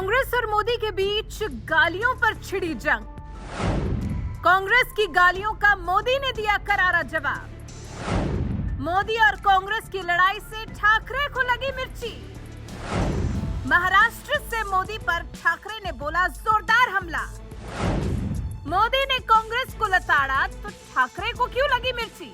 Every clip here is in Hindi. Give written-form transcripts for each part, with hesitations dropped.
कांग्रेस और मोदी के बीच गालियों पर छिड़ी जंग। कांग्रेस की गालियों का मोदी ने दिया करारा जवाब। मोदी और कांग्रेस की लड़ाई से ठाकरे को लगी मिर्ची। महाराष्ट्र से मोदी पर ठाकरे ने बोला जोरदार हमला। मोदी ने कांग्रेस को लताड़ा तो ठाकरे को क्यों लगी मिर्ची?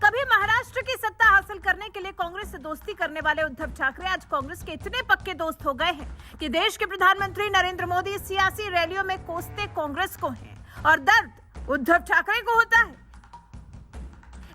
कभी महाराष्ट्र की सत्ता हासिल करने के लिए कांग्रेस से दोस्ती करने वाले उद्धव ठाकरे आज कांग्रेस के इतने पक्के दोस्त हो गए हैं कि देश के प्रधानमंत्री नरेंद्र मोदी सियासी रैलियों में कोसते कांग्रेस को हैं और दर्द उद्धव ठाकरे को होता है।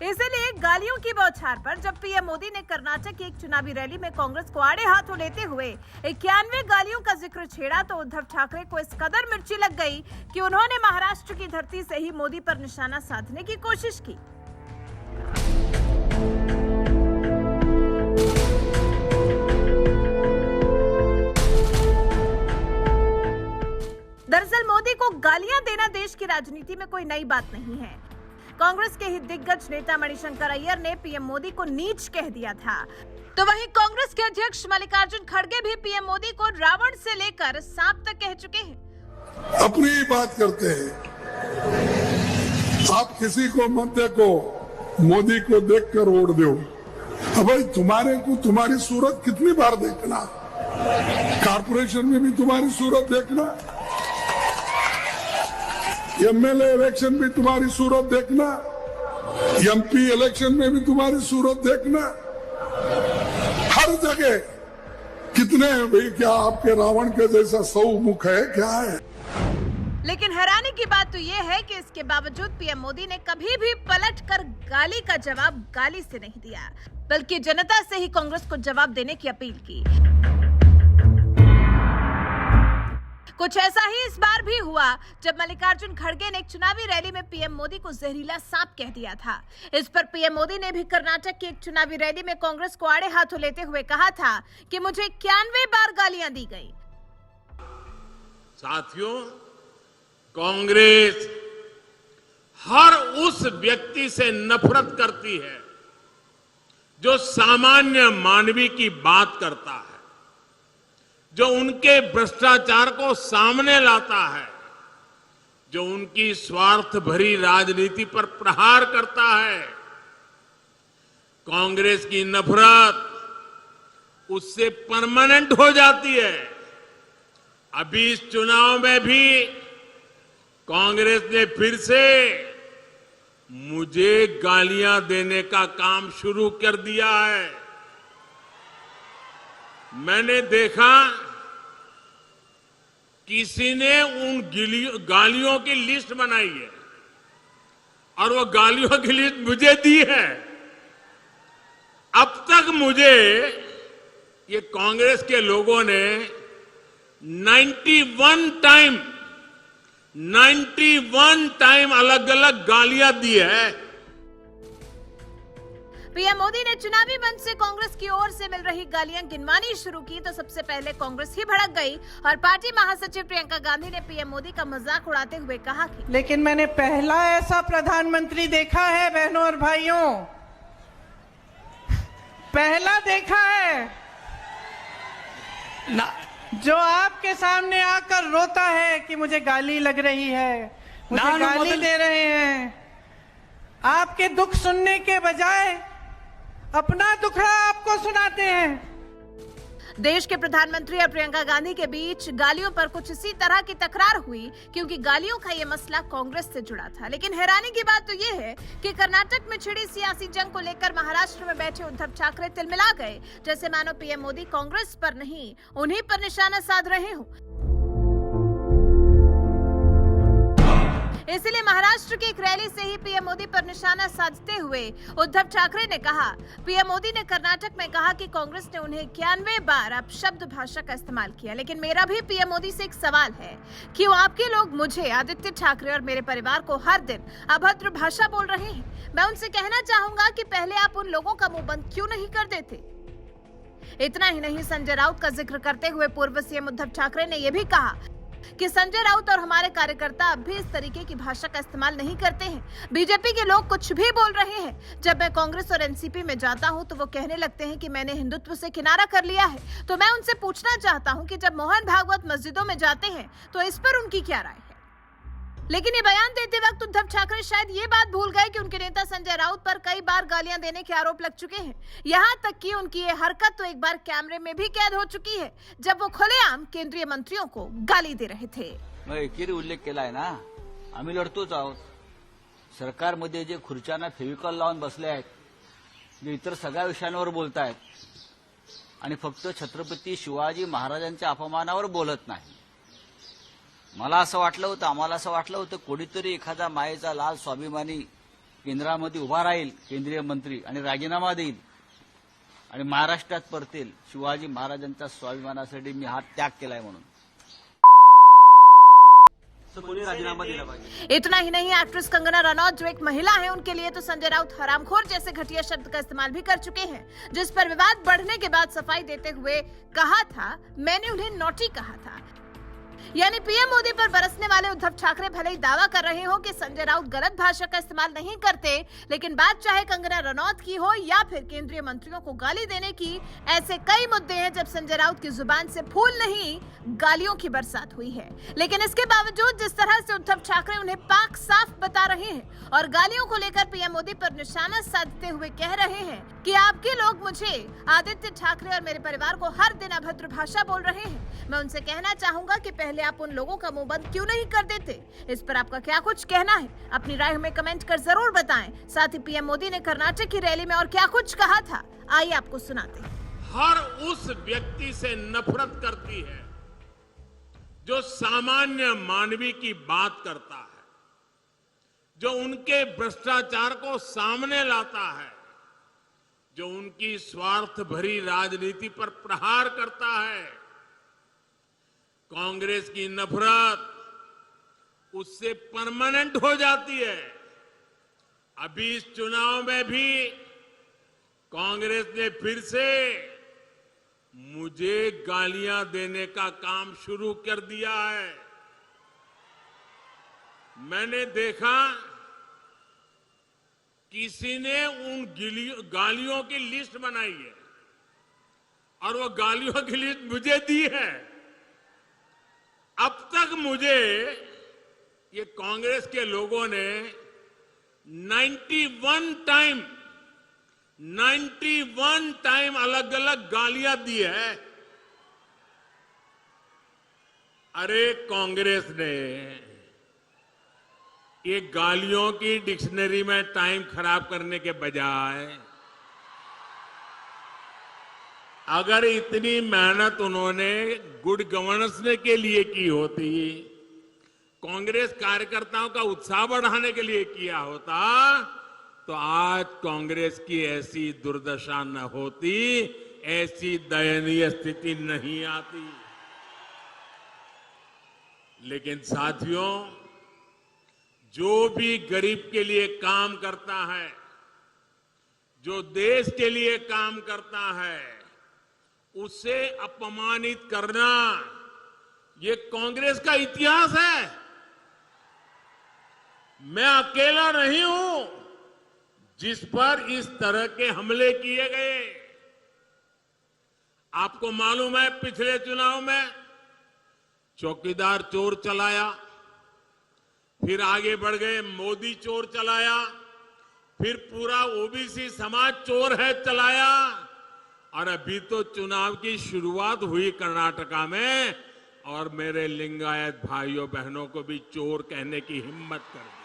इसीलिए गालियों की बौछार पर जब पीएम मोदी ने कर्नाटक की एक चुनावी रैली में कांग्रेस को आड़े हाथों लेते हुए 91 गालियों का जिक्र छेड़ा तो उद्धव ठाकरे को इस कदर मिर्ची लग गई कि उन्होंने महाराष्ट्र की धरती से ही मोदी पर निशाना साधने की कोशिश की। दरअसल मोदी को गालियां देना देश की राजनीति में कोई नई बात नहीं है। कांग्रेस के ही दिग्गज नेता मणिशंकर अय्यर ने पीएम मोदी को नीच कह दिया था, तो वहीं कांग्रेस के अध्यक्ष मल्लिकार्जुन खड़गे भी पीएम मोदी को रावण से लेकर सांप तक कह चुके हैं। अपनी ही बात करते हैं। आप किसी को मत देखो, मोदी को देखकर वोट दो। अब भाई तुम्हारे को तुम्हारी सूरत कितनी बार देखना, कारपोरेशन में भी तुम्हारी सूरत देखना, एमएलए इलेक्शन में तुम्हारी सूरत देखना, एमपी इलेक्शन में भी तुम्हारी सूरत देखना, हर जगह कितने हैं भाई? क्या आपके रावण के जैसा 100 मुख है क्या है? लेकिन हैरानी की बात तो यह है कि इसके बावजूद पीएम मोदी ने कभी भी पलटकर गाली का जवाब गाली से नहीं दिया, बल्कि जनता से ही कांग्रेस को जवाब देने की अपील की। कुछ ऐसा ही इस बार भी हुआ जब मल्लिकार्जुन खड़गे ने एक चुनावी रैली में पीएम मोदी को जहरीला सांप कह दिया था। इस पर पीएम मोदी ने भी कर्नाटक की एक चुनावी रैली में कांग्रेस को आड़े हाथों लेते हुए कहा था कि मुझे 91 बार गालियां दी गई। साथियों, कांग्रेस हर उस व्यक्ति से नफरत करती है जो सामान्य मानवी की बात करता है, जो उनके भ्रष्टाचार को सामने लाता है, जो उनकी स्वार्थ भरी राजनीति पर प्रहार करता है। कांग्रेस की नफरत उससे परमानेंट हो जाती है। अभी इस चुनाव में भी कांग्रेस ने फिर से मुझे गालियां देने का काम शुरू कर दिया है। मैंने देखा किसी ने उन गालियों की लिस्ट बनाई है और वो गालियों की लिस्ट मुझे दी है। अब तक मुझे ये कांग्रेस के लोगों ने 91 टाइम अलग अलग गालियां दी है। पीएम मोदी ने चुनावी मंच से कांग्रेस की ओर से मिल रही गालियां गिनवानी शुरू की तो सबसे पहले कांग्रेस ही भड़क गई और पार्टी महासचिव प्रियंका गांधी ने पीएम मोदी का मजाक उड़ाते हुए कहा कि लेकिन मैंने पहला ऐसा प्रधानमंत्री देखा है बहनों और भाइयों, पहला देखा है ना, जो आपके सामने आकर रोता है कि मुझे गाली लग रही है, मुझे गाली दे रहे हैं। आपके दुख सुनने के बजाय अपना दुखड़ा आपको सुनाते हैं। देश के प्रधानमंत्री और प्रियंका गांधी के बीच गालियों पर कुछ इसी तरह की तकरार हुई क्योंकि गालियों का ये मसला कांग्रेस से जुड़ा था। लेकिन हैरानी की बात तो ये है कि कर्नाटक में छिड़ी सियासी जंग को लेकर महाराष्ट्र में बैठे उद्धव ठाकरे तिलमिला गए, जैसे मानो पीएम मोदी कांग्रेस पर नहीं उन्हीं पर निशाना साध रहे हो। इसीलिए महाराष्ट्र की एक रैली से ही पीएम मोदी पर निशाना साधते हुए उद्धव ठाकरे ने कहा, पीएम मोदी ने कर्नाटक में कहा कि कांग्रेस ने उन्हें 91 बार अपशब्द भाषा का इस्तेमाल किया। लेकिन मेरा भी पीएम मोदी से एक सवाल है, क्यों आपके लोग मुझे, आदित्य ठाकरे और मेरे परिवार को हर दिन अभद्र भाषा बोल रहे हैं? मैं उनसे कहना चाहूंगा कि पहले आप उन लोगों का मुंह बंद क्यों नहीं कर देते? इतना ही नहीं, संजय राउत का जिक्र करते हुए पूर्व सीएम उद्धव ठाकरे ने यह भी कहा कि संजय राउत और हमारे कार्यकर्ता अब भी इस तरीके की भाषा का इस्तेमाल नहीं करते हैं। बीजेपी के लोग कुछ भी बोल रहे हैं। जब मैं कांग्रेस और एनसीपी में जाता हूं तो वो कहने लगते हैं कि मैंने हिंदुत्व से किनारा कर लिया है। तो मैं उनसे पूछना चाहता हूं कि जब मोहन भागवत मस्जिदों में जाते हैं तो इस पर उनकी क्या राय है। लेकिन ये बयान देते वक्त उद्धव ठाकरे शायद ये बात भूल गए कि उनके नेता संजय राउत पर कई बार गालियां देने के आरोप लग चुके हैं। यहाँ तक कि उनकी ये हरकत तो एक बार कैमरे में भी कैद हो चुकी है, जब वो खुलेआम केंद्रीय मंत्रियों को गाली दे रहे थे। मग एकेरी उल्लेख केलाय ना, आम्ही लढतोच आहोत. सरकारमध्ये जे खुर्च्यांना फेविकॉल लावून बसले आहेत, जे इतर सगळ्या विषयांवर बोलतायत आणि फक्त छत्रपती शिवाजी महाराजांच्या अपमानावर बोलत नाही. मला असं वाटलं होतं, आम्हाला असं वाटलं होतं कोणीतरी एखादा मायेचा लाल स्वाभिमानी केंद्रामध्ये उभा राहील, केंद्रीय मंत्री, आणि राजीनामा देईल आणि महाराष्ट्रात परतेल. शिवाजी महाराजांच्या स्वाभिमानासाठी मी हा त्याग केलाय म्हणून. राजीनामा दिला पाहिजे. इतना ही नहीं, एक्ट्रेस कंगना रनौत जो एक महिला है, उनके लिए तो संजय राउत हरामखोर जैसे घटिया शब्द का इस्तेमाल भी कर चुके हैं, जिस पर विवाद बढ़ने के बाद सफाई देते हुए कहा था, मैंने उन्हें नॉटी कहा था। यानी पीएम मोदी पर बरसने वाले उद्धव ठाकरे भले ही दावा कर रहे हो कि संजय राउत गलत भाषा का इस्तेमाल नहीं करते, लेकिन बात चाहे कंगना रनौत की हो या फिर केंद्रीय मंत्रियों को गाली देने की, ऐसे कई मुद्दे हैं जब संजय राउत की जुबान से फूल नहीं गालियों की बरसात हुई है। लेकिन इसके बावजूद जिस तरह से उद्धव ठाकरे उन्हें पाक साफ बता रहे हैं और गालियों को लेकर पीएम मोदी पर निशाना साधते हुए कह रहे हैं कि आपके लोग मुझे, आदित्य ठाकरे और मेरे परिवार को हर दिन अभद्र भाषा बोल रहे हैं, मैं उनसे कहना चाहूंगा कि पहले आप उन लोगों का मुंह बंद क्यों नहीं कर देते। इस पर आपका क्या कुछ कहना है, अपनी राय हमें कमेंट कर जरूर बताएं। साथ ही पीएम मोदी ने कर्नाटक की रैली में और क्या कुछ कहा था, आइए आपको सुनाते हैं। हर उस व्यक्ति से नफरत करती है जो सामान्य मानवी की बात करता है, जो उनके भ्रष्टाचार को सामने लाता है, जो उनकी स्वार्थ भरी राजनीति पर प्रहार करता है। कांग्रेस की नफरत उससे परमानेंट हो जाती है। अभी इस चुनाव में भी कांग्रेस ने फिर से मुझे गालियां देने का काम शुरू कर दिया है। मैंने देखा किसी ने उन गालियों की लिस्ट बनाई है और वो गालियों की लिस्ट मुझे दी है। अब तक मुझे ये कांग्रेस के लोगों ने 91 टाइम अलग अलग गालियां दी है। अरे कांग्रेस ने ये गालियों की डिक्शनरी में टाइम खराब करने के बजाय अगर इतनी मेहनत उन्होंने गुड गवर्नेंस के लिए की होती, कांग्रेस कार्यकर्ताओं का उत्साह बढ़ाने के लिए किया होता, तो आज कांग्रेस की ऐसी दुर्दशा न होती, ऐसी दयनीय स्थिति नहीं आती। लेकिन साथियों, जो भी गरीब के लिए काम करता है, जो देश के लिए काम करता है, उसे अपमानित करना ये कांग्रेस का इतिहास है। मैं अकेला नहीं हूं जिस पर इस तरह के हमले किए गए। आपको मालूम है, पिछले चुनाव में चौकीदार चोर चलाया, फिर आगे बढ़ गए मोदी चोर चलाया, फिर पूरा ओबीसी समाज चोर है चलाया, और अभी तो चुनाव की शुरुआत हुई कर्नाटका में और मेरे लिंगायत भाइयों बहनों को भी चोर कहने की हिम्मत कर दी।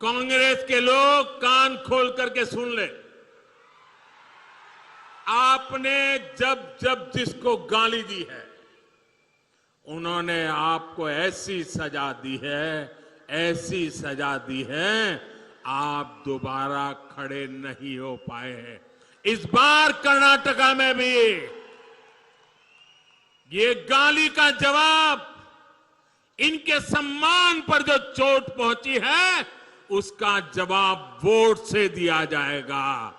कांग्रेस के लोग कान खोल करके सुन ले, आपने जब जब जिसको गाली दी है, उन्होंने आपको ऐसी सजा दी है, ऐसी सजा दी है, आप दोबारा खड़े नहीं हो पाए हैं। इस बार कर्नाटका में भी ये गाली का जवाब, इनके सम्मान पर जो चोट पहुंची है, उसका जवाब वोट से दिया जाएगा।